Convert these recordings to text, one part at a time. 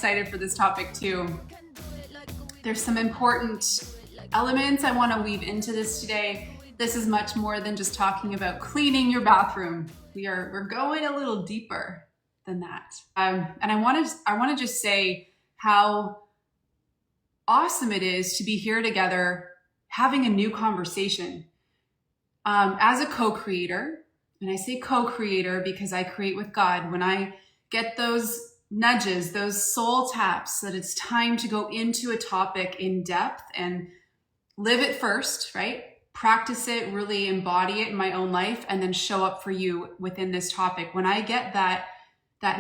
excited for this topic too. There's some important elements I want to weave into this today. This is much more than just talking about cleaning your bathroom. We're going a little deeper than that. And I want to just say how awesome it is to be here together having a new conversation. As a co-creator, and I say co-creator because I create with God, when I get those nudges, those soul taps that it's time to go into a topic in depth and live it first, right? Practice it, really embody it in my own life, and then show up for you within this topic. When I get that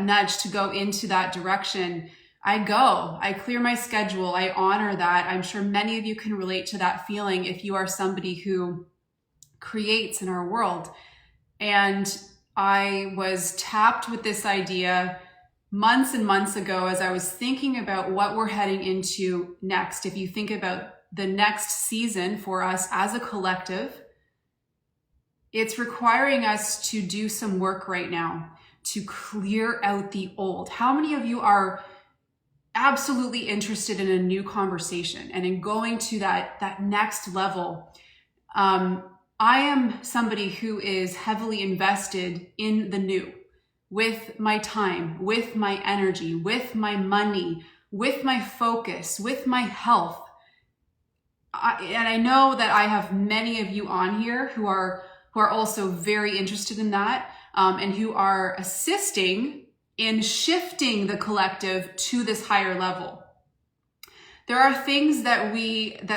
nudge to go into that direction, I clear my schedule, I honor that. I'm sure many of you can relate to that feeling if you are somebody who creates in our world. And I was tapped with this idea months and months ago as I was thinking about what we're heading into next. If you think about the next season for us as a collective, it's requiring us to do some work right now to clear out the old. How many of you are absolutely interested in a new conversation and in going to that next level? I am somebody who is heavily invested in the new, with my time, with my energy, with my money, with my focus, with my health. And I know that I have many of you on here who are also very interested in that, and who are assisting in shifting the collective to this higher level. There are things that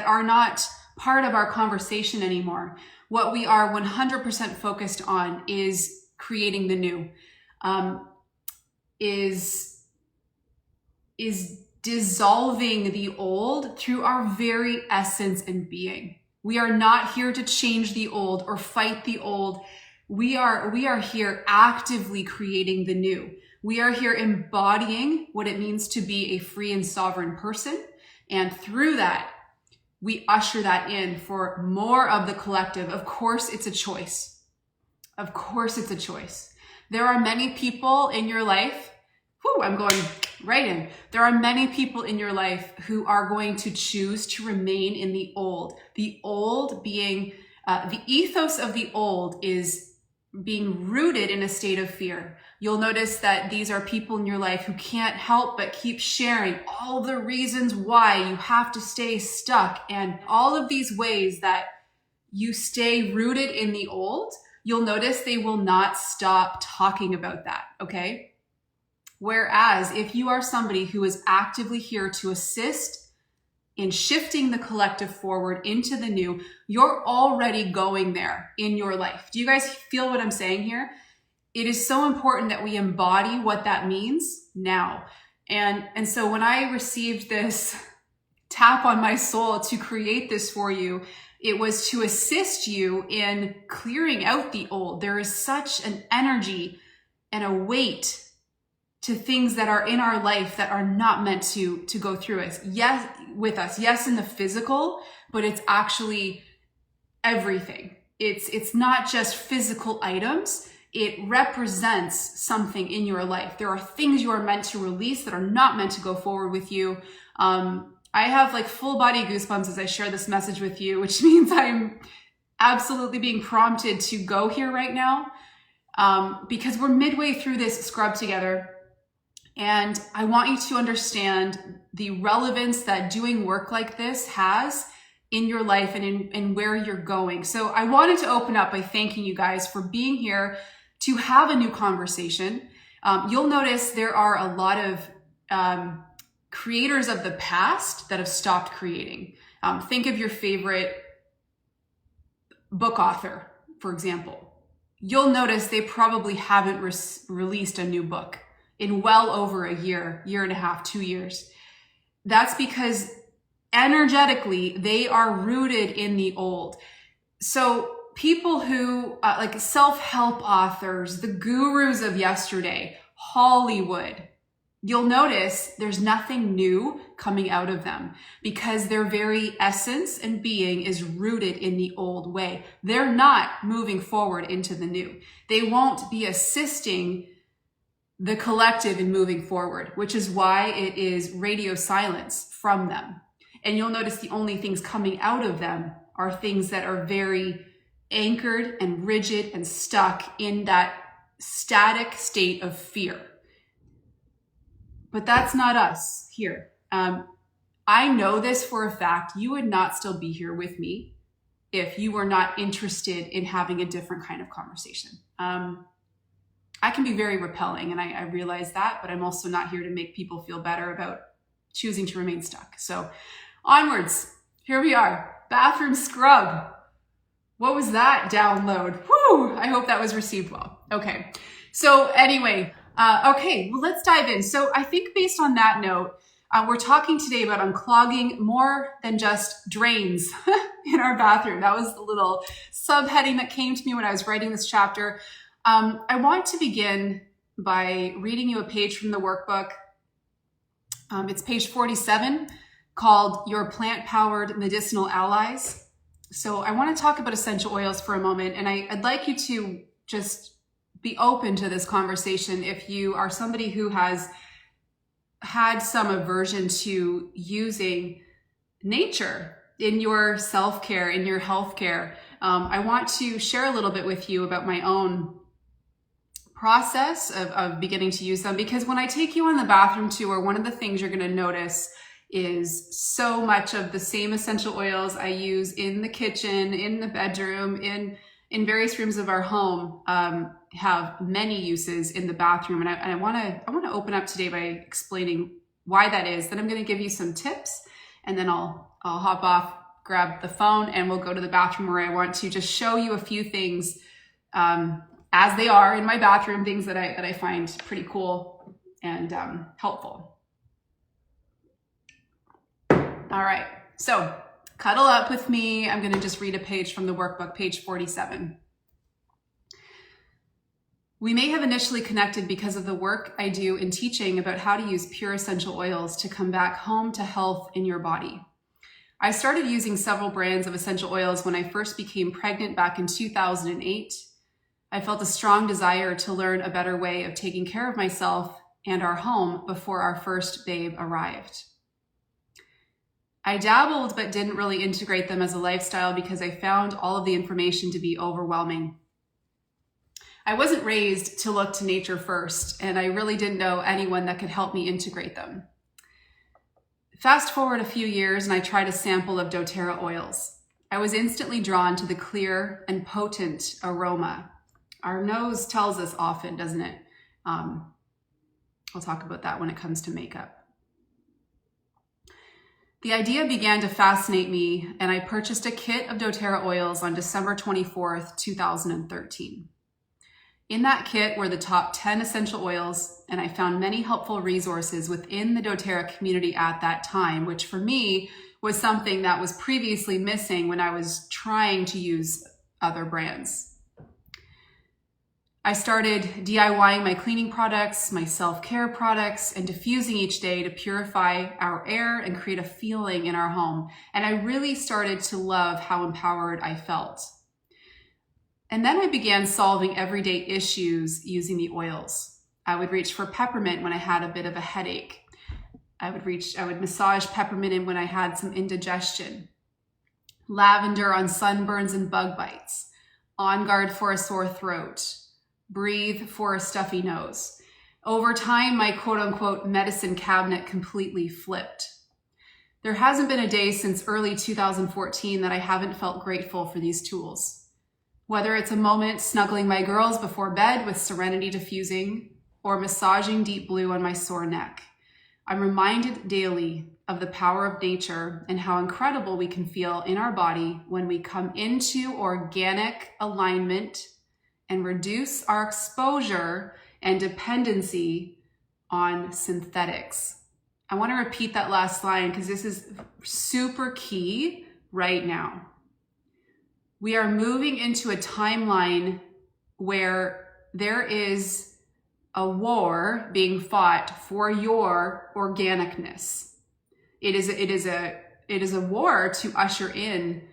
are not part of our conversation anymore. What we are 100% focused on is creating the new, is dissolving the old through our very essence and being. We are not here to change the old or fight the old. We are here actively creating the new. We are here embodying what it means to be a free and sovereign person. And through that, we usher that in for more of the collective. Of course, it's a choice. Of course, it's a choice. There are many people in your life. I'm going right in. There are many people in your life who are going to choose to remain in the old. The old being, the ethos of the old is being rooted in a state of fear. You'll notice that these are people in your life who can't help but keep sharing all the reasons why you have to stay stuck, and all of these ways that you stay rooted in the old. You'll notice they will not stop talking about that, okay? Whereas if you are somebody who is actively here to assist in shifting the collective forward into the new, you're already going there in your life. Do you guys feel what I'm saying here? It is so important that we embody what that means now. And so when I received this tap on my soul to create this for you, it was to assist you in clearing out the old. There is such an energy and a weight to things that are in our life that are not meant to go through us. Yes, with us. Yes, in the physical, but it's actually everything. It's not just physical items. It represents something in your life. There are things you are meant to release that are not meant to go forward with you. I have like full body goosebumps as I share this message with you, which means I'm absolutely being prompted to go here right now, because we're midway through this scrub together. And I want you to understand the relevance that doing work like this has in your life and in where you're going. So I wanted to open up by thanking you guys for being here to have a new conversation. You'll notice there are a lot of creators of the past that have stopped creating. Think of your favorite book author, for example. You'll notice they probably haven't released a new book in well over a year and a half, 2 years. That's because energetically, they are rooted in the old. So people who, like self-help authors, the gurus of yesterday, Hollywood, you'll notice there's nothing new coming out of them because their very essence and being is rooted in the old way. They're not moving forward into the new. They won't be assisting the collective in moving forward, which is why it is radio silence from them. And you'll notice the only things coming out of them are things that are very anchored and rigid and stuck in that static state of fear. But that's not us here. I know this for a fact. You would not still be here with me if you were not interested in having a different kind of conversation. I can be very repelling, and I realize that, but I'm also not here to make people feel better about choosing to remain stuck. So onwards, here we are, bathroom scrub. What was that download? Whew, I hope that was received well. Okay, so anyway, okay, well, let's dive in. So I think based on that note, we're talking today about unclogging more than just drains in our bathroom. That was the little subheading that came to me when I was writing this chapter. I want to begin by reading you a page from the workbook. It's page 47, called Your Plant-Powered Medicinal Allies. So I want to talk about essential oils for a moment, and I'd like you to just be open to this conversation if you are somebody who has had some aversion to using nature in your self-care, in your healthcare. I want to share a little bit with you about my own process of beginning to use them, because when I take you on the bathroom tour, one of the things you're going to notice is so much of the same essential oils I use in the kitchen, in the bedroom, in various rooms of our home, have many uses in the bathroom. And I want to open up today by explaining why that is. Then I'm going to give you some tips, and then I'll hop off, grab the phone, and we'll go to the bathroom where I want to just show you a few things as they are in my bathroom, things that I find pretty cool and helpful. All right, so cuddle up with me. I'm going to just read a page from the workbook, page 47. We may have initially connected because of the work I do in teaching about how to use pure essential oils to come back home to health in your body. I started using several brands of essential oils when I first became pregnant back in 2008. I felt a strong desire to learn a better way of taking care of myself and our home before our first babe arrived. I dabbled but didn't really integrate them as a lifestyle because I found all of the information to be overwhelming. I wasn't raised to look to nature first, and I really didn't know anyone that could help me integrate them. Fast forward a few years and I tried a sample of Doterra oils. I was instantly drawn to the clear and potent aroma. Our nose tells us often, doesn't it? I'll talk about that when it comes to makeup. The idea began to fascinate me, and I purchased a kit of Doterra oils on December 24th, 2013. In that kit were the top 10 essential oils, and I found many helpful resources within the Doterra community at that time, which for me was something that was previously missing when I was trying to use other brands. I started DIYing my cleaning products, my self-care products, and diffusing each day to purify our air and create a feeling in our home. And I really started to love how empowered I felt. And then I began solving everyday issues using the oils. I would reach for peppermint when I had a bit of a headache. I would massage peppermint in when I had some indigestion. Lavender on sunburns and bug bites. On guard for a sore throat. Breathe for a stuffy nose. Over time, my quote-unquote medicine cabinet completely flipped. There hasn't been a day since early 2014 that I haven't felt grateful for these tools. Whether it's a moment snuggling my girls before bed with Serenity diffusing, or massaging Deep Blue on my sore neck, I'm reminded daily of the power of nature and how incredible we can feel in our body when we come into organic alignment and reduce our exposure and dependency on synthetics. I want to repeat that last line because this is super key right now. We are moving into a timeline where there is a war being fought for your organicness. It is a war to usher in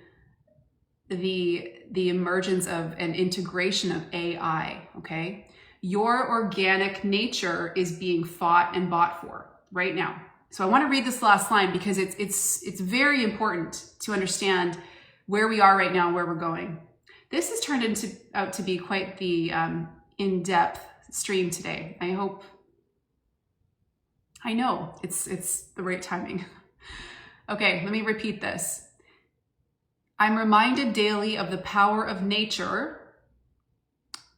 the emergence of an integration of AI, okay? Your organic nature is being fought and bought for right now. So I want to read this last line because it's very important to understand where we are right now and where we're going. This has turned out to be quite the in-depth stream today. I know it's the right timing. Okay, let me repeat this. I'm reminded daily of the power of nature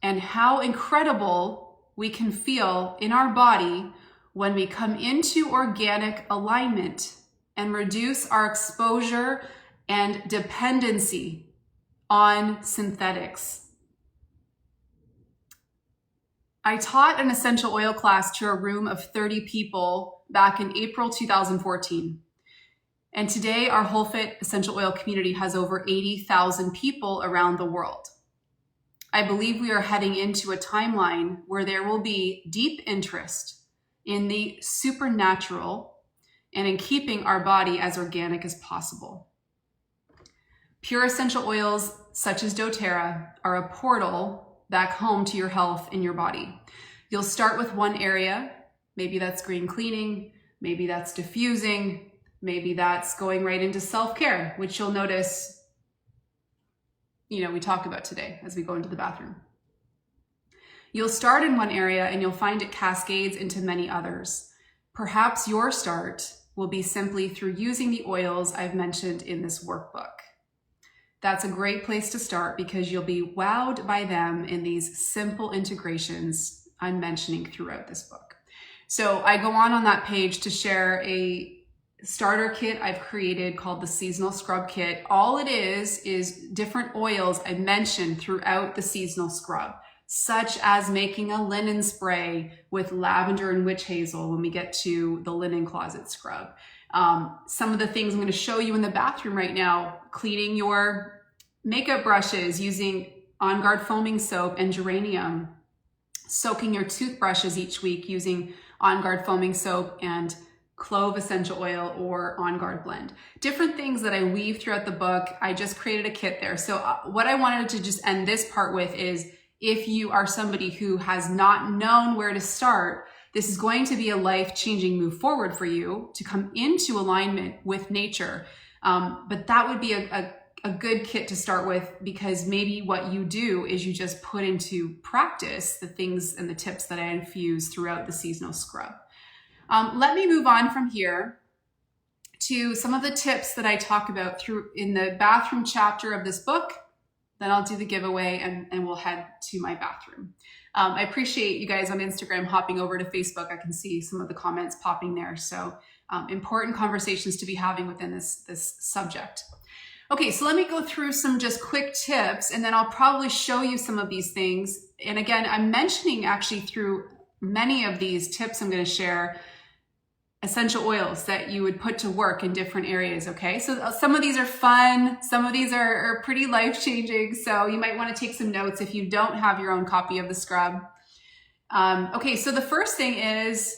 and how incredible we can feel in our body when we come into organic alignment and reduce our exposure and dependency on synthetics. I taught an essential oil class to a room of 30 people back in April 2014. And today our WholeFit essential oil community has over 80,000 people around the world. I believe we are heading into a timeline where there will be deep interest in the supernatural and in keeping our body as organic as possible. Pure essential oils such as Doterra are a portal back home to your health in your body. You'll start with one area. Maybe that's green cleaning. Maybe that's diffusing. Maybe that's going right into self-care, which you'll notice we talk about today as we go into the bathroom. You'll start in one area and you'll find it cascades into many others. Perhaps your start will be simply through using the oils I've mentioned in this workbook. That's a great place to start because you'll be wowed by them in these simple integrations I'm mentioning throughout this book. So I go on that page to share a starter kit I've created called the Seasonal Scrub Kit. All it is different oils I mentioned throughout the seasonal scrub, such as making a linen spray with lavender and witch hazel when we get to the linen closet scrub. Some of the things I'm going to show you in the bathroom right now, cleaning your makeup brushes using On Guard foaming soap and geranium, soaking your toothbrushes each week using On Guard foaming soap and clove essential oil or On Guard blend. Different things that I weave throughout the book. I just created a kit there. So what I wanted to just end this part with is, if you are somebody who has not known where to start, this is going to be a life-changing move forward for you to come into alignment with nature. But that would be a good kit to start with, because maybe what you do is you just put into practice the things and the tips that I infuse throughout the seasonal scrub. Let me move on from here to some of the tips that I talk about in the bathroom chapter of this book. Then I'll do the giveaway and we'll head to my bathroom. I appreciate you guys on Instagram hopping over to Facebook. I can see some of the comments popping there. So important conversations to be having within this subject. Okay, so let me go through some just quick tips, and then I'll probably show you some of these things. And again, I'm mentioning actually through many of these tips I'm going to share essential oils that you would put to work in different areas, okay? So some of these are fun, some of these are pretty life-changing, so you might want to take some notes if you don't have your own copy of the scrub. Okay, so the first thing is,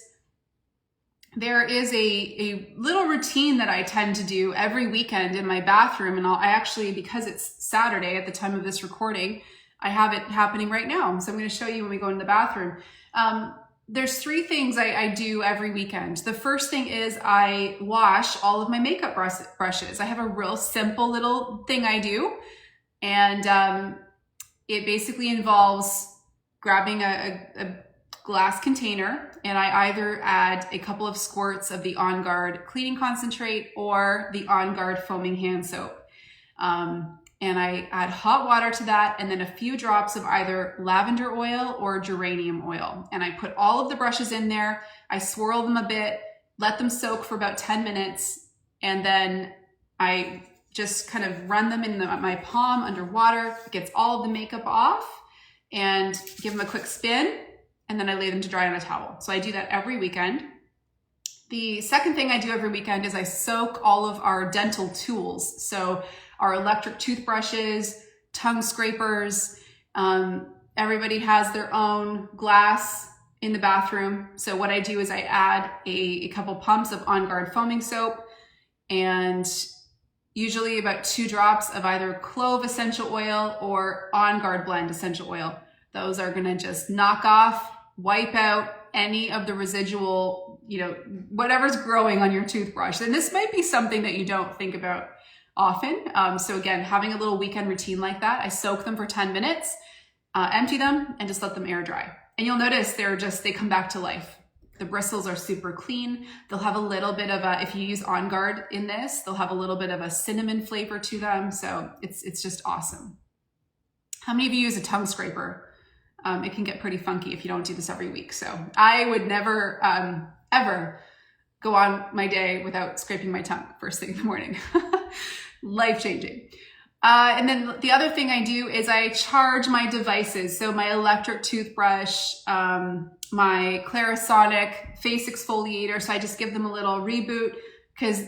there is a little routine that I tend to do every weekend in my bathroom, and I actually, because it's Saturday at the time of this recording, I have it happening right now, so I'm going to show you when we go into the bathroom. There's three things I do every weekend. The first thing is I wash all of my makeup brushes. I have a real simple little thing I do, and it basically involves grabbing a glass container, and I either add a couple of squirts of the On Guard cleaning concentrate or the On Guard foaming hand soap. And I add hot water to that, and then a few drops of either lavender oil or geranium oil. And I put all of the brushes in there. I swirl them a bit, let them soak for about 10 minutes, and then I just kind of run them in my palm underwater. It gets all of the makeup off, and give them a quick spin, and then I lay them to dry on a towel. So I do that every weekend. The second thing I do every weekend is I soak all of our dental tools. So our electric toothbrushes, tongue scrapers, everybody has their own glass in the bathroom. So what I do is I add a couple pumps of On Guard foaming soap, and usually about 2 drops of either clove essential oil or On Guard blend essential oil. Those are gonna just knock off, wipe out any of the residual, whatever's growing on your toothbrush. And this might be something that you don't think about often. So again, having a little weekend routine like that, I soak them for 10 minutes, empty them, and just let them air dry. And you'll notice they come back to life. The bristles are super clean. They'll have a little bit of if you use On Guard in this, they'll have a little bit of a cinnamon flavor to them. So it's just awesome. How many of you use a tongue scraper? It can get pretty funky if you don't do this every week. So I would never, ever go on my day without scraping my tongue first thing in the morning. Life-changing. And then the other thing I do is I charge my devices. So my electric toothbrush, my Clarisonic face exfoliator. So I just give them a little reboot because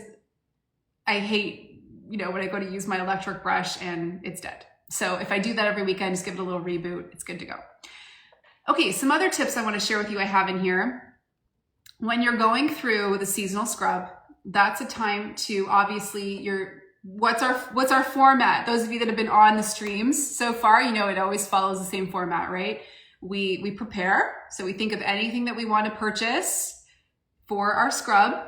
I hate, when I go to use my electric brush and it's dead. So if I do that every weekend, just give it a little reboot, it's good to go. Okay, some other tips I want to share with you I have in here. When you're going through the seasonal scrub, that's a time to obviously what's our format? Those of you that have been on the streams so far, it always follows the same format, right? We prepare. So we think of anything that we want to purchase for our scrub.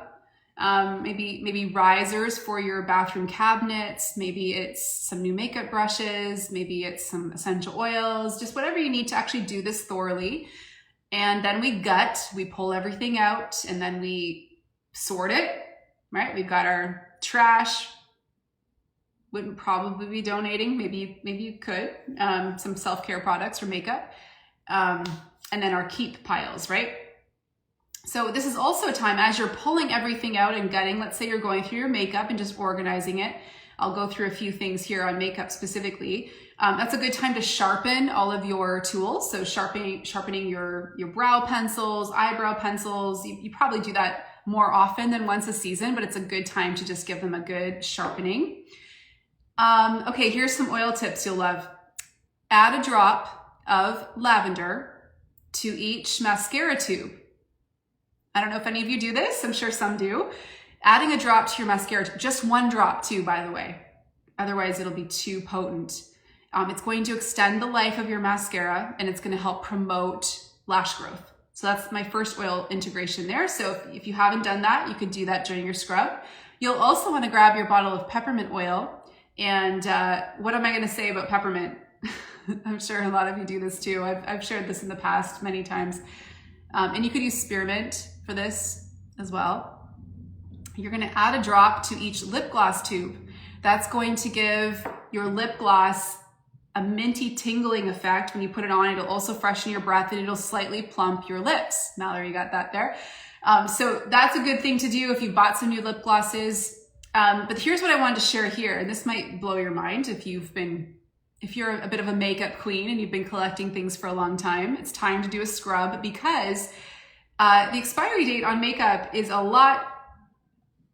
Maybe risers for your bathroom cabinets. Maybe it's some new makeup brushes. Maybe it's some essential oils, just whatever you need to actually do this thoroughly. And then we pull everything out, and then we sort it, right? We've got our trash. Wouldn't probably be donating. Maybe you could, some self-care products or makeup. And then our keep piles, right? So this is also a time as you're pulling everything out and gutting, let's say you're going through your makeup and just organizing it. I'll go through a few things here on makeup specifically. That's a good time to sharpen all of your tools. So sharpening your brow pencils, eyebrow pencils. You probably do that more often than once a season, but it's a good time to just give them a good sharpening. Okay, here's some oil tips you'll love. Add a drop of lavender to each mascara tube. I don't know if any of you do this. I'm sure some do. Adding a drop to your mascara, just one drop too, by the way. Otherwise, it'll be too potent. It's going to extend the life of your mascara, and it's going to help promote lash growth. So that's my first oil integration there. So if you haven't done that, you could do that during your scrub. You'll also want to grab your bottle of peppermint oil. And what am I going to say about peppermint? I'm sure a lot of you do this too. I've shared this in the past many times. And you could use spearmint for this as well. You're going to add a drop to each lip gloss tube. That's going to give your lip gloss a minty tingling effect. When you put it on, it'll also freshen your breath and it'll slightly plump your lips. Mallory, you got that there. So that's a good thing to do if you bought some new lip glosses. But here's what I wanted to share here, and this might blow your mind if you're a bit of a makeup queen and you've been collecting things for a long time. It's time to do a scrub because the expiry date on makeup is a lot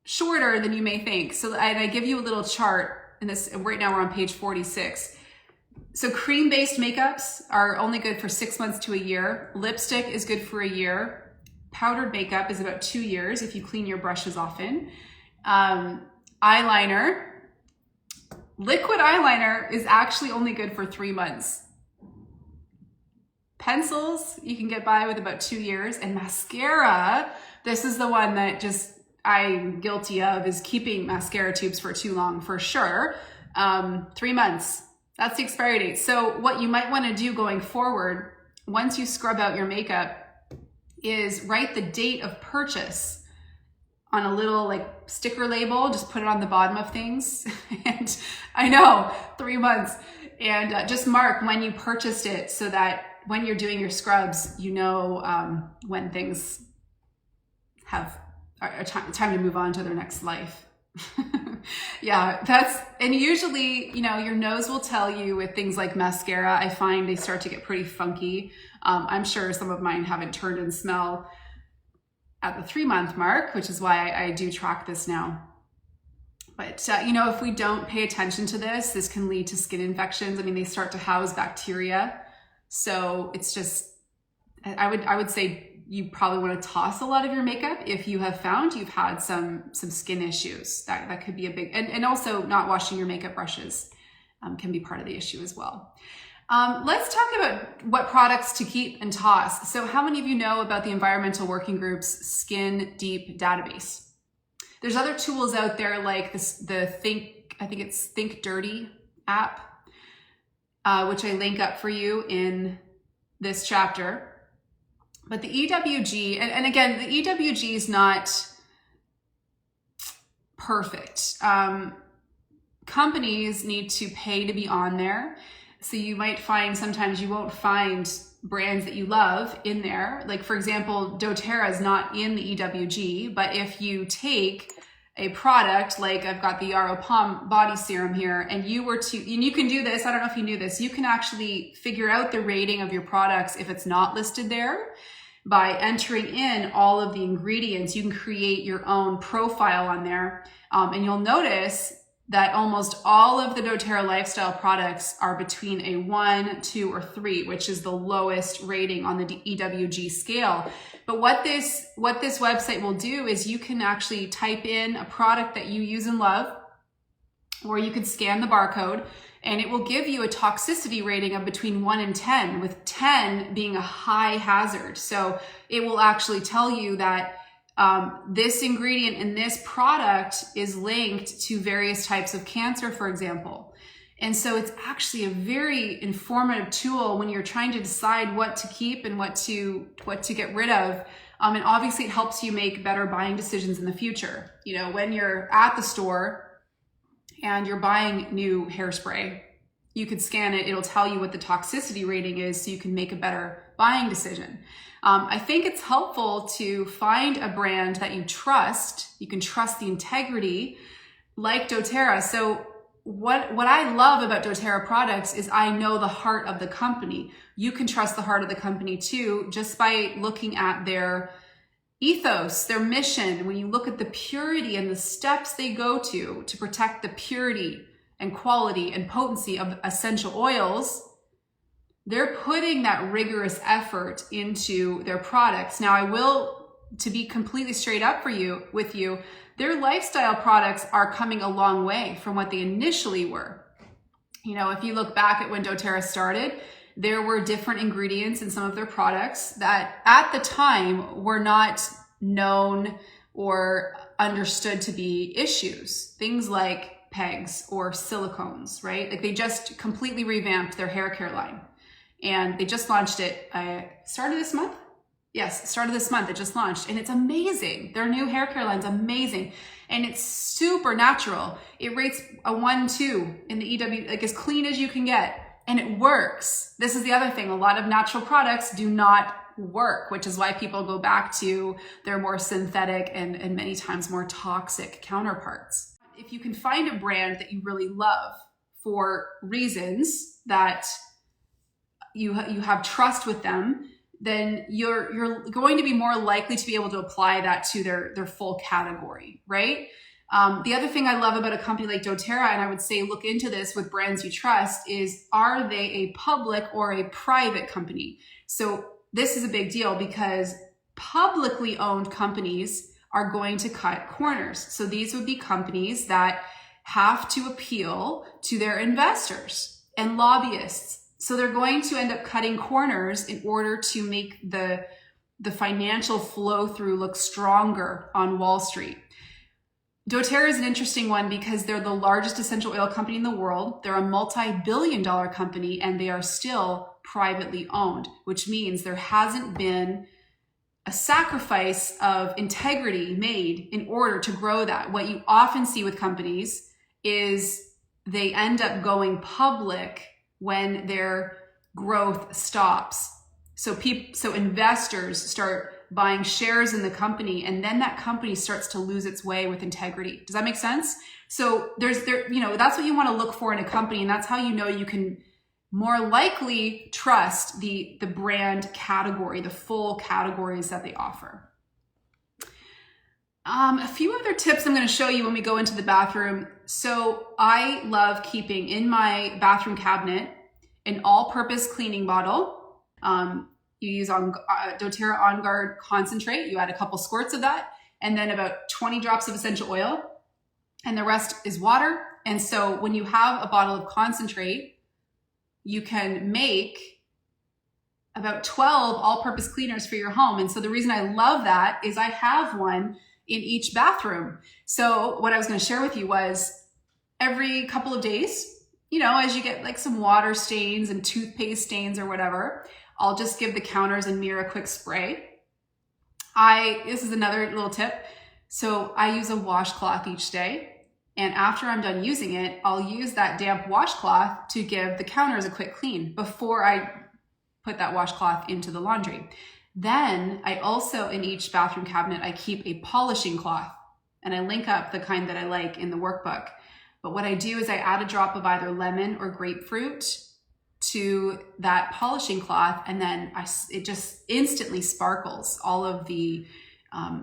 shorter than you may think. So I give you a little chart in this. Right now we're on page 46. So cream-based makeups are only good for 6 months to a year. Lipstick is good for a year. Powdered makeup is about 2 years if you clean your brushes often. Eyeliner, liquid eyeliner is actually only good for 3 months. Pencils, you can get by with about 2 years. And mascara, this is the one that I'm guilty of, is keeping mascara tubes for too long for sure. 3 months, that's the expiry date. So what you might want to do going forward, once you scrub out your makeup, is write the date of purchase on a little sticker label. Just put it on the bottom of things. And I know, 3 months. And just mark when you purchased it so that when you're doing your scrubs, you know when things are time to move on to their next life. Yeah, and usually, your nose will tell you with things like mascara. I find they start to get pretty funky. I'm sure some of mine haven't turned and smell at the 3 month mark, which is why I do track this now. But, if we don't pay attention to this can lead to skin infections. I mean, they start to house bacteria. So it's just, I would say you probably want to toss a lot of your makeup if you have found you've had some skin issues. That could be a big, and also not washing your makeup brushes can be part of the issue as well. Let's talk about what products to keep and toss. So how many of you know about the Environmental Working Group's Skin Deep database? There's other tools out there like the Think Dirty app, which I link up for you in this chapter. But the EWG, and again, the EWG is not perfect. Companies need to pay to be on there. So you might find sometimes you won't find brands that you love in there. Like for example, Doterra is not in the EWG, but if you take a product, like I've got the Yaro Palm Body Serum here, and you can do this, I don't know if you knew this, you can actually figure out the rating of your products if it's not listed there by entering in all of the ingredients. You can create your own profile on there, and you'll notice that almost all of the doTERRA lifestyle products are between a 1, 2, or 3, which is the lowest rating on the EWG scale. But what this website will do is you can actually type in a product that you use and love, or you could scan the barcode, and it will give you a toxicity rating of between 1 and 10, with 10 being a high hazard. So it will actually tell you that this ingredient in this product is linked to various types of cancer, for example. And so it's actually a very informative tool when you're trying to decide what to keep and what to get rid of. And obviously it helps you make better buying decisions in the future. You know, when you're at the store and you're buying new hairspray, you could scan it. It'll tell you what the toxicity rating is so you can make a better buying decision. I think it's helpful to find a brand that you trust. You can trust the integrity, like doTERRA. So what I love about doTERRA products is I know the heart of the company. You can trust the heart of the company too, just by looking at their ethos, their mission. When you look at the purity and the steps they go to protect the purity and quality and potency of essential oils, they're putting that rigorous effort into their products. Now, I will, to be completely straight up with you, their lifestyle products are coming a long way from what they initially were. You know, if you look back at when doTERRA started, there were different ingredients in some of their products that at the time were not known or understood to be issues. Things like pegs or silicones, right? Like they just completely revamped their hair care line. And they just launched it, started this month? Yes, started this month, it just launched, and it's amazing. Their new hair care line's amazing, and it's super natural. It rates a 1, 2 in the EW, like as clean as you can get, and it works. This is the other thing, a lot of natural products do not work, which is why people go back to their more synthetic and many times more toxic counterparts. If you can find a brand that you really love for reasons that you have trust with them, then you're going to be more likely to be able to apply that to their full category, right? The other thing I love about a company like doTERRA, and I would say look into this with brands you trust, is are they a public or a private company? So this is a big deal because publicly owned companies are going to cut corners. So these would be companies that have to appeal to their investors and lobbyists. So they're going to end up cutting corners in order to make the financial flow through look stronger on Wall Street. doTERRA is an interesting one because they're the largest essential oil company in the world. They're a multi-billion-dollar company and they are still privately owned, which means there hasn't been a sacrifice of integrity made in order to grow that. What you often see with companies is they end up going public when their growth stops. So investors start buying shares in the company, and then that company starts to lose its way with integrity. Does that make sense? So that's what you want to look for in a company, and that's how you know you can more likely trust the brand category, the full categories that they offer. A few other tips I'm going to show you when we go into the bathroom. So I love keeping in my bathroom cabinet an all-purpose cleaning bottle. You use doTERRA On Guard concentrate. You add a couple squirts of that, and then about 20 drops of essential oil, and the rest is water. And so when you have a bottle of concentrate, you can make about 12 all-purpose cleaners for your home. And so the reason I love that is I have one in each bathroom. So what I was going to share with you was every couple of days, you know, as you get like some water stains and toothpaste stains or whatever, I'll just give the counters and mirror a quick spray. This is another little tip. So I use a washcloth each day. And after I'm done using it, I'll use that damp washcloth to give the counters a quick clean before I put that washcloth into the laundry. Then I also, in each bathroom cabinet, I keep a polishing cloth, and I link up the kind that I like in the workbook. But what I do is I add a drop of either lemon or grapefruit to that polishing cloth, and then it just instantly sparkles all of the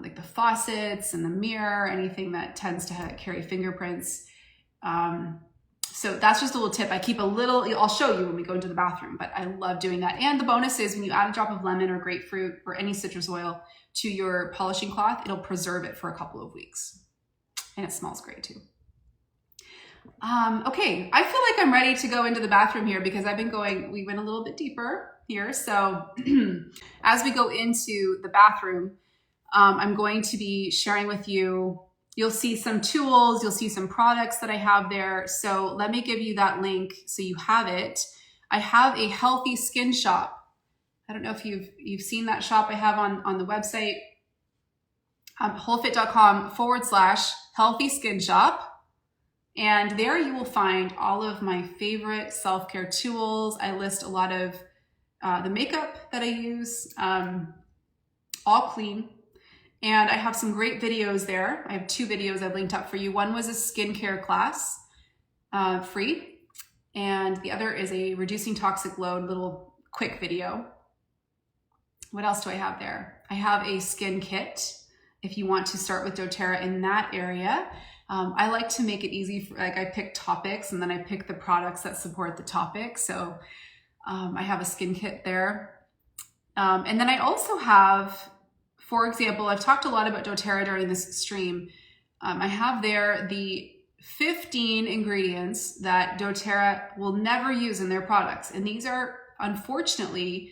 like the faucets and the mirror, anything that tends to carry fingerprints. So that's just a little tip. I keep a little, I'll show you when we go into the bathroom, but I love doing that. And the bonus is when you add a drop of lemon or grapefruit or any citrus oil to your polishing cloth, it'll preserve it for a couple of weeks. And it smells great too. Okay, I feel like I'm ready to go into the bathroom here because we went a little bit deeper here. So as we go into the bathroom, I'm going to be sharing with you, you'll see some tools, you'll see some products that I have there. So let me give you that link so you have it. I have a healthy skin shop. I don't know if you've seen that shop I have on the website, wholefit.com/healthy skin shop. And there you will find all of my favorite self-care tools. I list a lot of the makeup that I use, all clean. And I have some great videos there. I have 2 videos I've linked up for you. One was a skincare class, free. And the other is a reducing toxic load, little quick video. What else do I have there? I have a skin kit if you want to start with Doterra in that area. I like to make it easy. I pick topics and then I pick the products that support the topic. So I have a skin kit there. And then I also have, for example, I've talked a lot about Doterra during this stream. I have there the 15 ingredients that Doterra will never use in their products. And these are unfortunately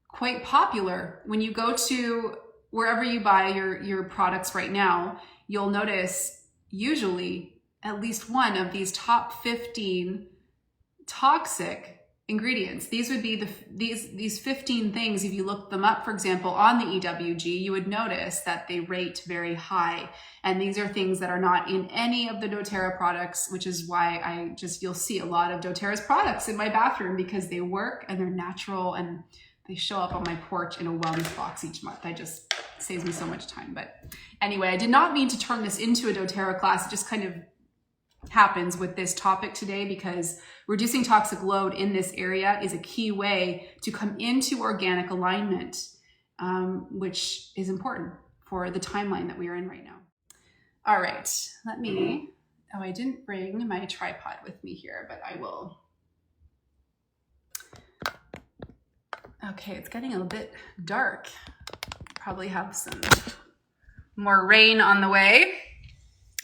quite popular. When you go to wherever you buy your products right now, you'll notice usually at least one of these top 15 toxic ingredients. These would be these 15 things. If you look them up, for example, on the EWG, you would notice that they rate very high. And these are things that are not in any of the Doterra products, which is why you'll see a lot of Doterra's products in my bathroom because they work and they're natural and they show up on my porch in a wellness box each month. Just saves me so much time. But anyway, I did not mean to turn this into a Doterra class. It just kind of happens with this topic today because reducing toxic load in this area is a key way to come into organic alignment, which is important for the timeline that we are in right now. All right, I didn't bring my tripod with me here, but I will. Okay, it's getting a little bit dark. Probably have some more rain on the way.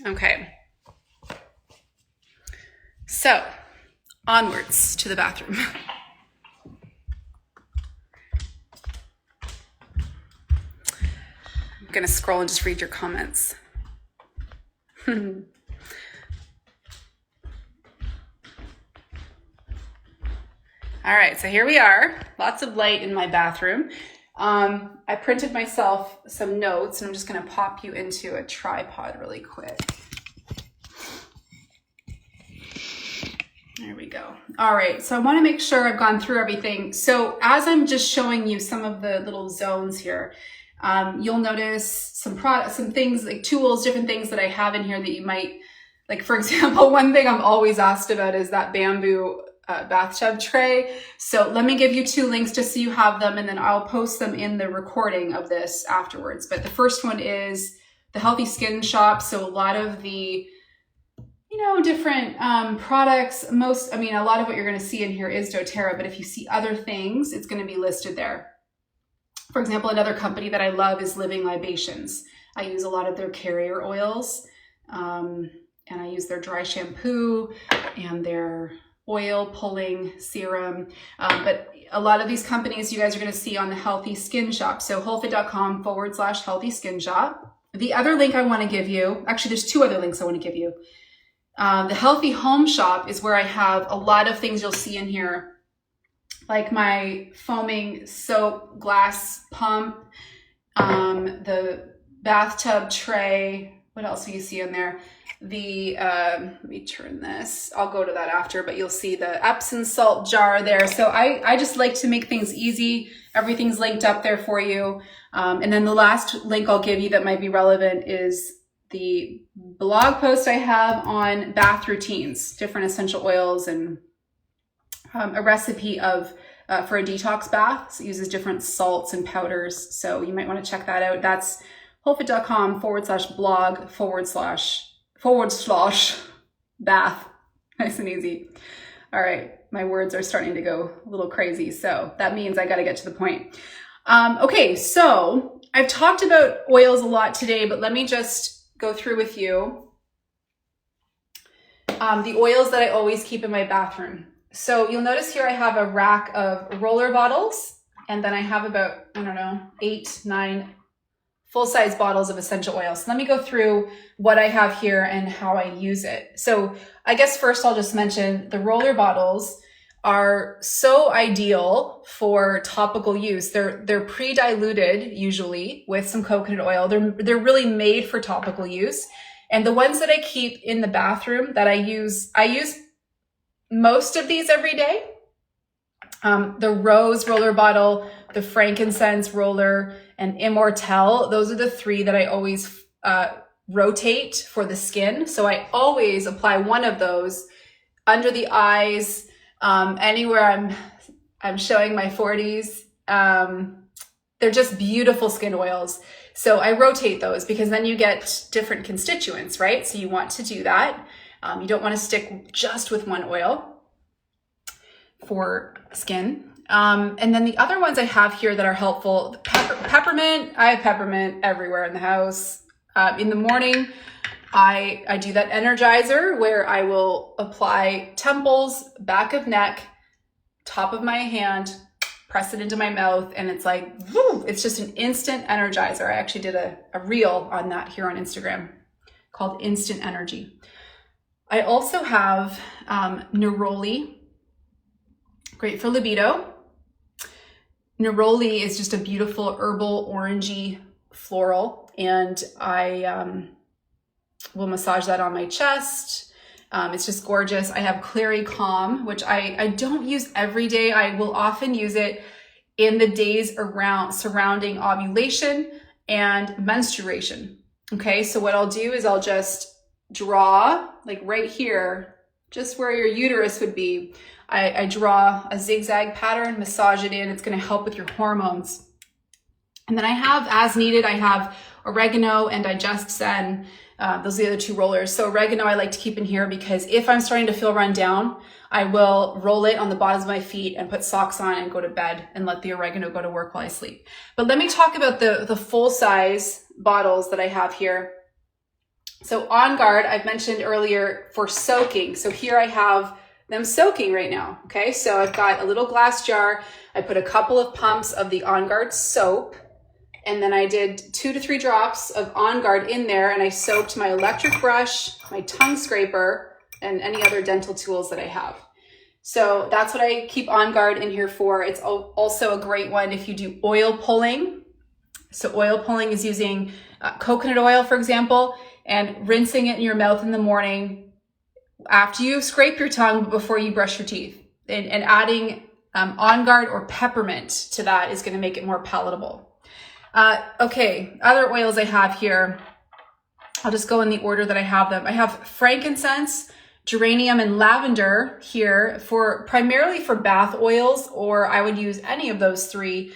Okay. So, onwards to the bathroom. I'm gonna scroll and just read your comments. All right, so here we are. Lots of light in my bathroom. I printed myself some notes and I'm just gonna pop you into a tripod really quick. There we go. All right, so I wanna make sure I've gone through everything. So as I'm just showing you some of the little zones here, you'll notice some things like tools, different things that I have in here that you might, like for example, one thing I'm always asked about is that bamboo bathtub tray. So let me give you 2 links just so you have them, and then I'll post them in the recording of this afterwards. But the first one is the Healthy Skin Shop. So a lot of the, different products, a lot of what you're going to see in here is Doterra, but if you see other things, it's going to be listed there. For example, another company that I love is Living Libations. I use a lot of their carrier oils, and I use their dry shampoo and their oil pulling serum. But a lot of these companies you guys are going to see on the Healthy Skin Shop. So wholefit.com/healthy skin shop. The other link I want to give you, actually there's two other links I want to give you. The Healthy Home Shop is where I have a lot of things you'll see in here, like my foaming soap glass pump, the bathtub tray. What else do you see in there? Let me turn this. I'll go to that after, but you'll see the Epsom Salt Jar there. So I just like to make things easy. Everything's linked up there for you. And then the last link I'll give you that might be relevant is the blog post I have on bath routines, different essential oils, and a recipe for a detox bath. So it uses different salts and powders. So you might want to check that out. That's wholefit.com/blog/bath. Nice and easy. All right. My words are starting to go a little crazy. So that means I got to get to the point. Okay. So I've talked about oils a lot today, but let me just go through with you the oils that I always keep in my bathroom. So you'll notice here I have a rack of roller bottles, and then I have about, 8, 9 full-size bottles of essential oils. So let me go through what I have here and how I use it. So I guess first I'll just mention the roller bottles are so ideal for topical use. They're pre-diluted usually with some coconut oil. They're really made for topical use. And the ones that I keep in the bathroom that I use most of these every day. The rose roller bottle, the frankincense roller, and Immortelle. Those are the 3 that I always rotate for the skin. So I always apply one of those under the eyes, anywhere I'm showing my 40s. They're just beautiful skin oils. So I rotate those because then you get different constituents, right? So you want to do that. You don't want to stick just with one oil for skin. And then the other ones I have here that are helpful, peppermint. I have peppermint everywhere in the house. In the morning, I do that energizer where I will apply temples, back of neck, top of my hand, press it into my mouth, and it's like, woo, it's just an instant energizer. I actually did a reel on that here on Instagram called Instant Energy. I also have neroli, great for libido. Neroli is just a beautiful herbal orangey floral, and I will massage that on my chest. It's just gorgeous. I have Clary Calm, which I don't use every day. I will often use it in the days surrounding ovulation and menstruation. Okay, so what I'll do is I'll just draw, like right here, just where your uterus would be. I draw a zigzag pattern, massage it in. It's going to help with your hormones. And then I have, as needed, I have oregano and Digest Zen. Those are the other 2 rollers. So oregano I like to keep in here because if I'm starting to feel run down, I will roll it on the bottoms of my feet and put socks on and go to bed and let the oregano go to work while I sleep. But let me talk about the full size bottles that I have here. So On Guard, I've mentioned earlier for soaking. So here I have them soaking right now. Okay, so I've got a little glass jar. I put a couple of pumps of the On Guard soap, and then I did 2 to 3 drops of On Guard in there, and I soaked my electric brush, my tongue scraper, and any other dental tools that I have. So that's what I keep On Guard in here for. It's also a great one if you do oil pulling. So oil pulling is using coconut oil, for example, and rinsing it in your mouth in the morning after you scrape your tongue, but before you brush your teeth. And adding On Guard or peppermint to that is going to make it more palatable. Okay, other oils I have here. I'll just go in the order that I have them. I have frankincense, geranium, and lavender here primarily for bath oils, or I would use any of those 3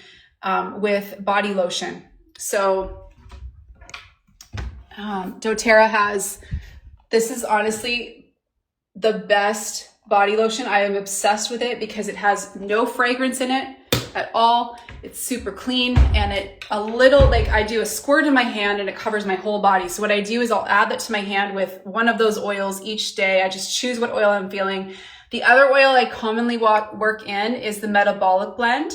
with body lotion. So Doterra this is honestly the best body lotion. I am obsessed with it because it has no fragrance in it at all. It's super clean, and I do a squirt in my hand and it covers my whole body. So what I do is I'll add that to my hand with one of those oils each day. I just choose what oil I'm feeling, The other oil I commonly work in is the Metabolic Blend.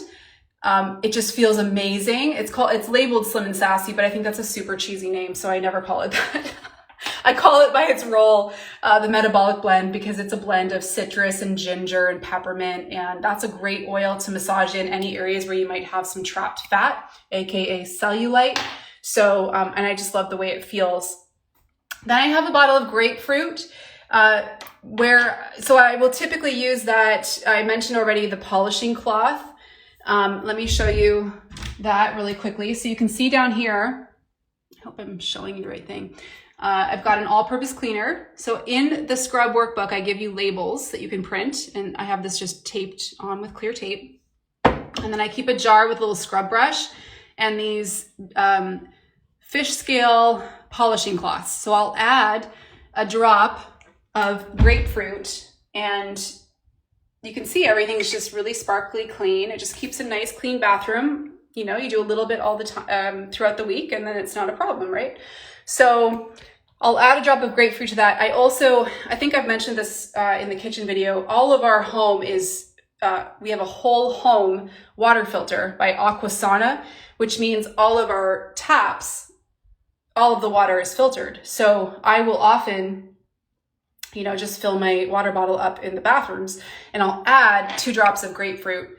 It just feels amazing. It's labeled Slim and Sassy, but I think that's a super cheesy name, so I never call it that. I call it by its role, the Metabolic Blend, because it's a blend of citrus and ginger and peppermint, and that's a great oil to massage in any areas where you might have some trapped fat, aka cellulite. So, and I just love the way it feels. Then I have a bottle of grapefruit, so I will typically use that. I mentioned already the polishing cloth. Let me show you that really quickly. So you can see down here, I hope I'm showing you the right thing. I've got an all-purpose cleaner. So in the scrub workbook, I give you labels that you can print, and I have this just taped on with clear tape. And then I keep a jar with a little scrub brush and these fish scale polishing cloths. So I'll add a drop of grapefruit, and you can see everything's just really sparkly clean. It just keeps a nice clean bathroom. You know, you do a little bit all the time throughout the week, and then it's not a problem, right? So I'll add a drop of grapefruit to that. I think I've mentioned this in the kitchen video. All of our home is, we have a whole home water filter by Aquasana, which means all of our taps, all of the water is filtered. So I will often, you know, just fill my water bottle up in the bathrooms, and I'll add 2 drops of grapefruit,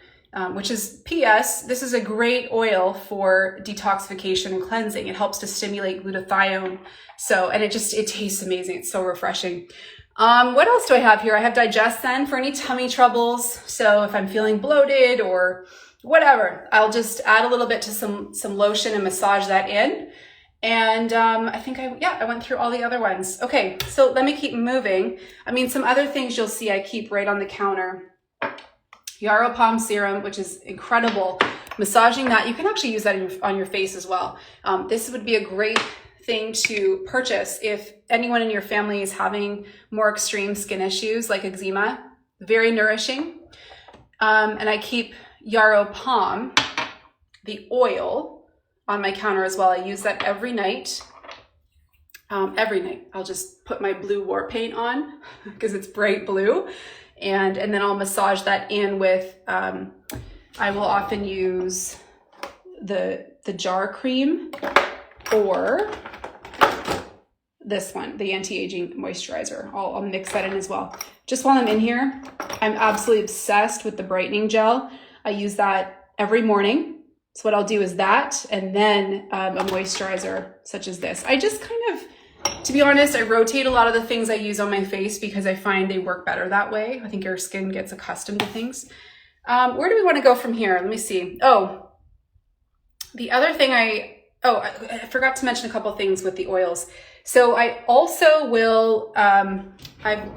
which is P.S. This is a great oil for detoxification and cleansing. It helps to stimulate glutathione. So, and it tastes amazing. It's so refreshing. What else do I have here? I have Digest-Zen for any tummy troubles. So if I'm feeling bloated or whatever, I'll just add a little bit to some lotion and massage that in. And I think I went through all the other ones. Okay, so let me keep moving. I mean, some other things you'll see I keep right on the counter. Yaro Palm Serum, which is incredible. Massaging that, you can actually use that on your face as well. This would be a great thing to purchase if anyone in your family is having more extreme skin issues like eczema. Very nourishing. And I keep Yaro Palm, the oil, on my counter as well. I use that every night. Every night I'll just put my blue war paint on because it's bright blue. And then I'll massage that in with, I will often use the jar cream or this one, the anti-aging moisturizer. I'll mix that in as well. Just while I'm in here, I'm absolutely obsessed with the brightening gel. I use that every morning. So what I'll do is that, and then a moisturizer such as this. I just kind of, to be honest, I rotate a lot of the things I use on my face because I find they work better that way. I think your skin gets accustomed to things. Where do we want to go from here? Let me see. Oh, the other thing I forgot to mention a couple things with the oils. So I also will, I've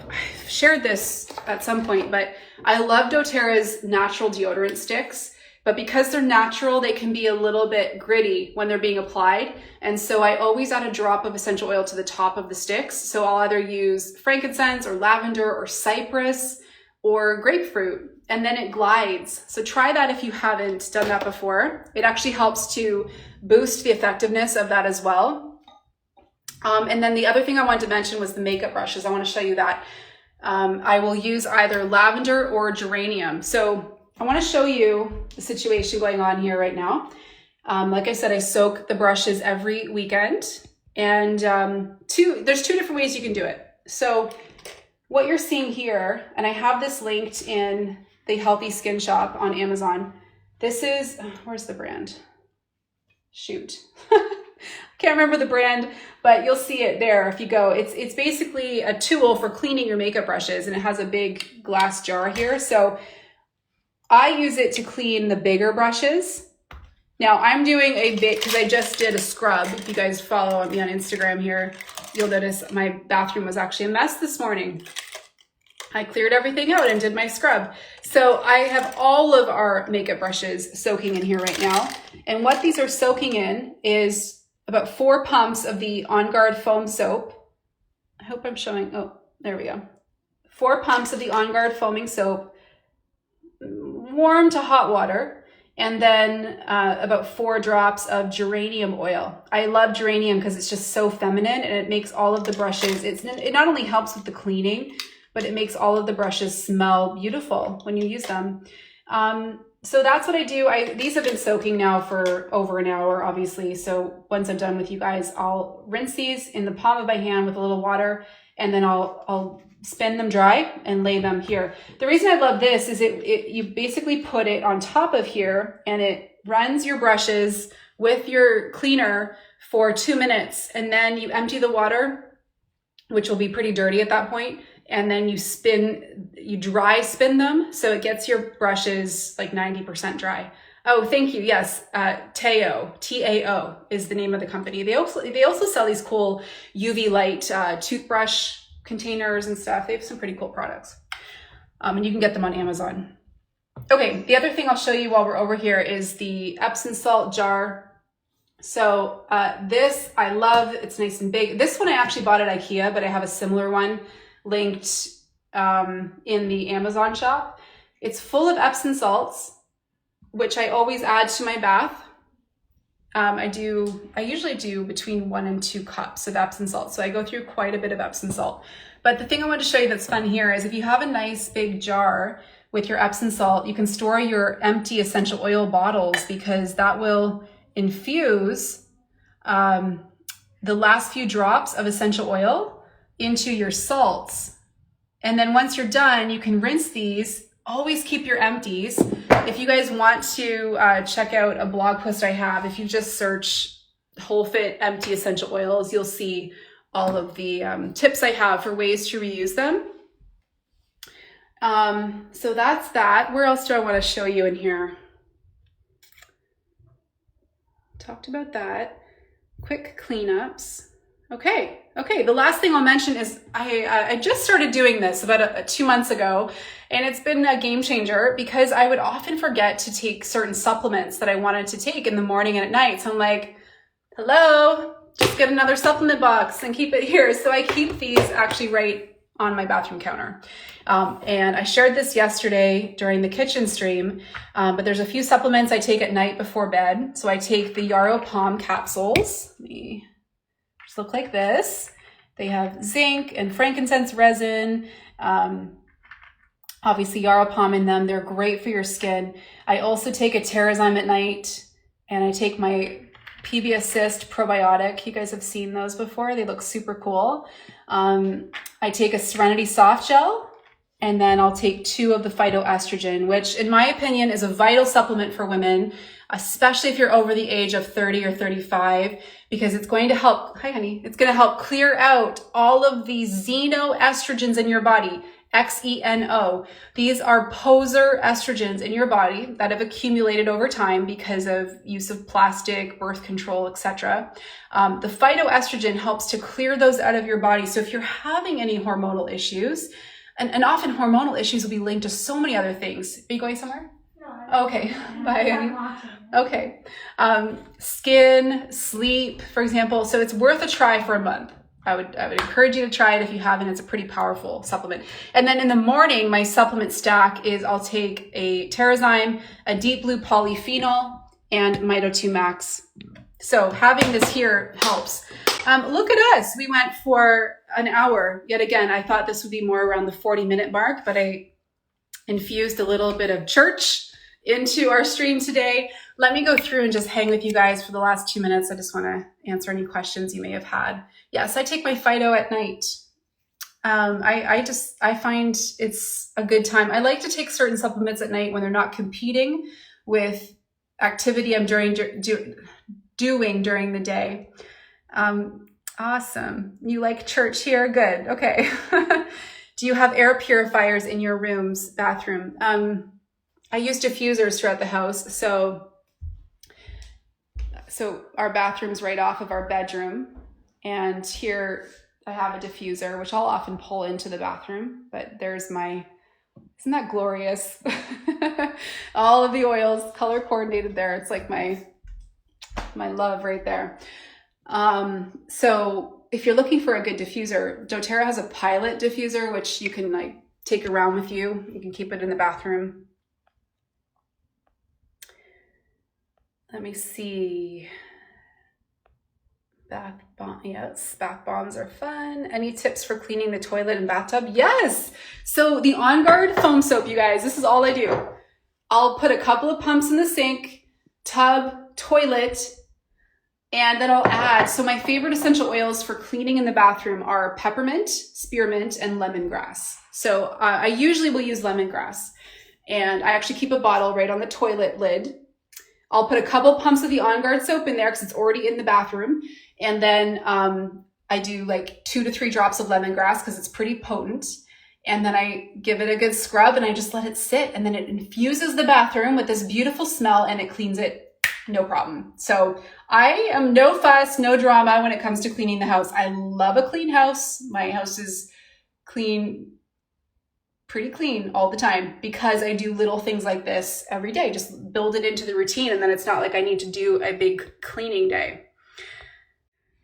shared this at some point, but I love Doterra's natural deodorant sticks. But because they're natural, they can be a little bit gritty when they're being applied. And so I always add a drop of essential oil to the top of the sticks. So I'll either use frankincense or lavender or cypress or grapefruit, and then it glides. So try that if you haven't done that before. It actually helps to boost the effectiveness of that as well. And then the other thing I wanted to mention was the makeup brushes. I want to show you that. I will use either lavender or geranium. So I want to show you the situation going on here right now. Like I said, I soak the brushes every weekend, and there's 2 different ways you can do it. So what you're seeing here, and I have this linked in the Healthy Skin Shop on Amazon. This is, where's the brand? Shoot. Can't remember the brand, but you'll see it there if you go. It's basically a tool for cleaning your makeup brushes, and it has a big glass jar here. So I use it to clean the bigger brushes. Now I'm doing a bit, because I just did a scrub. If you guys follow me on Instagram here, you'll notice my bathroom was actually a mess this morning. I cleared everything out and did my scrub. So I have all of our makeup brushes soaking in here right now. And what these are soaking in is about 4 pumps of the On Guard foam soap. I hope I'm showing, oh, there we go. 4 pumps of the On Guard foaming soap, warm to hot water, and then about 4 drops of geranium oil. I love geranium because it's just so feminine, and it makes all of the brushes, it not only helps with the cleaning, but it makes all of the brushes smell beautiful when you use them. So that's what I do. These have been soaking now for over an hour, obviously. So once I'm done with you guys, I'll rinse these in the palm of my hand with a little water, and then I'll spin them dry and lay them here. The reason I love this is you basically put it on top of here, and it runs your brushes with your cleaner for 2 minutes, and then you empty the water, which will be pretty dirty at that point, and then you dry spin them, so it gets your brushes like 90% dry. Oh, thank you. Yes, Tao, T-A-O is the name of the company. They also sell these cool UV light toothbrush containers and stuff. They have some pretty cool products, and you can get them on Amazon. Okay, the other thing I'll show you while we're over here is the Epsom Salt Jar. So this I love. It's nice and big. This one I actually bought at IKEA, but I have a similar one linked in the Amazon shop. It's full of Epsom salts, which I always add to my bath. I usually do between 1 and 2 cups of Epsom salt. So I go through quite a bit of Epsom salt. But the thing I want to show you that's fun here is if you have a nice big jar with your Epsom salt, you can store your empty essential oil bottles, because that will infuse the last few drops of essential oil into your salts. And then once you're done, you can rinse these. Always keep your empties. If you guys want to check out a blog post I have, if you just search Whole Fit Empty Essential Oils, you'll see all of the tips I have for ways to reuse them. So that's that. Where else do I want to show you in here? Talked about that. Quick cleanups. Okay. The last thing I'll mention is I just started doing this about 2 months ago, and it's been a game changer because I would often forget to take certain supplements that I wanted to take in the morning and at night. So I'm like, hello, just get another supplement box and keep it here. So I keep these actually right on my bathroom counter. And I shared this yesterday during the kitchen stream, but there's a few supplements I take at night before bed. So I take the Yaro Palm capsules. Let me just look like this. They have zinc and frankincense resin, obviously Yaro Palm in them. They're great for your skin. I also take a Terrazyme at night, and I take my PB Assist probiotic. You guys have seen those before. They look super cool. I take a Serenity Soft Gel, and then I'll take 2 of the phytoestrogen, which in my opinion is a vital supplement for women, especially if you're over the age of 30 or 35, because it's going to help, hi honey, it's going to help clear out all of these xenoestrogens in your body, Xeno. These are poser estrogens in your body that have accumulated over time because of use of plastic, birth control, etc. The phytoestrogen helps to clear those out of your body. So if you're having any hormonal issues, and often hormonal issues will be linked to so many other things. Are you going somewhere? No. Okay. Bye. Okay. Skin, sleep, for example. So it's worth a try for a month. I would encourage you to try it if you haven't. It's a pretty powerful supplement. And then in the morning, my supplement stack is I'll take a Terrazyme, a Deep Blue Polyphenol, and Mito 2 Max. So having this here helps. Look at us. We went for an hour. Yet again, I thought this would be more around the 40-minute mark, but I infused a little bit of church into our stream today. Let me go through and just hang with you guys for the last 2 minutes. I just want to answer any questions you may have had. Yes, I take my Phyto at night. I find it's a good time. I like to take certain supplements at night when they're not competing with activity I'm doing during the day. Awesome. You like church here? Good. Okay. Do you have air purifiers in your room's bathroom? I use diffusers throughout the house. So our bathroom's right off of our bedroom. And here I have a diffuser, which I'll often pull into the bathroom, but there's my, isn't that glorious? All of the oils color coordinated there. It's like my love right there. So if you're looking for a good diffuser, Doterra has a pilot diffuser, which you can like take around with you. You can keep it in the bathroom. Let me see. Bath bomb, yes, bath bombs are fun. Any tips for cleaning the toilet and bathtub? Yes. So the On Guard foam soap, you guys, this is all I do. I'll put a couple of pumps in the sink, tub, toilet, and then I'll add, so my favorite essential oils for cleaning in the bathroom are peppermint, spearmint, and lemongrass. So I usually will use lemongrass, and I actually keep a bottle right on the toilet lid. I'll put a couple pumps of the On Guard soap in there because it's already in the bathroom. And then I do like 2 to 3 drops of lemongrass because it's pretty potent. And then I give it a good scrub and I just let it sit. And then it infuses the bathroom with this beautiful smell and it cleans it, no problem. So I am no fuss, no drama when it comes to cleaning the house. I love a clean house. My house is clean, pretty clean all the time because I do little things like this every day. Just build it into the routine and then it's not like I need to do a big cleaning day.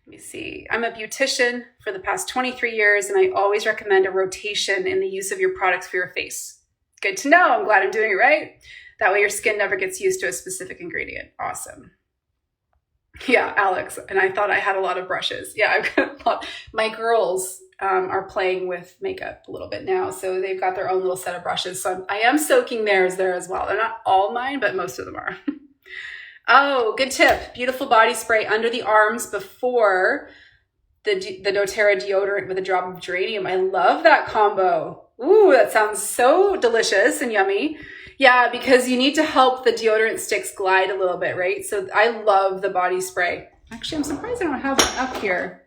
Let me see. I'm a beautician for the past 23 years and I always recommend a rotation in the use of your products for your face. Good to know. I'm glad I'm doing it right. That way your skin never gets used to a specific ingredient. Awesome. Yeah, Alex. And I thought I had a lot of brushes. Yeah, I've got a lot. My girls are playing with makeup a little bit now. So they've got their own little set of brushes. So I am soaking theirs there as well. They're not all mine, but most of them are. Oh, good tip. Beautiful body spray under the arms before the Doterra deodorant with a drop of geranium. I love that combo. Ooh, that sounds so delicious and yummy. Yeah, because you need to help the deodorant sticks glide a little bit, right? So I love the body spray. Actually, I'm surprised I don't have it up here.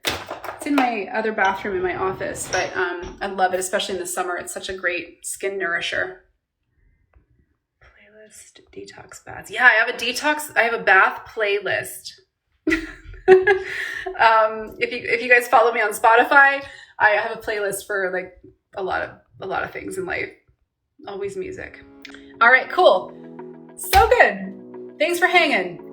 It's in my other bathroom in my office, but I love it, especially in the summer. It's such a great skin nourisher. Playlist, detox baths. Yeah, I have a bath playlist. If you guys follow me on Spotify, I have a playlist for like a lot of things in life. Always music. All right, cool. So good. Thanks for hanging.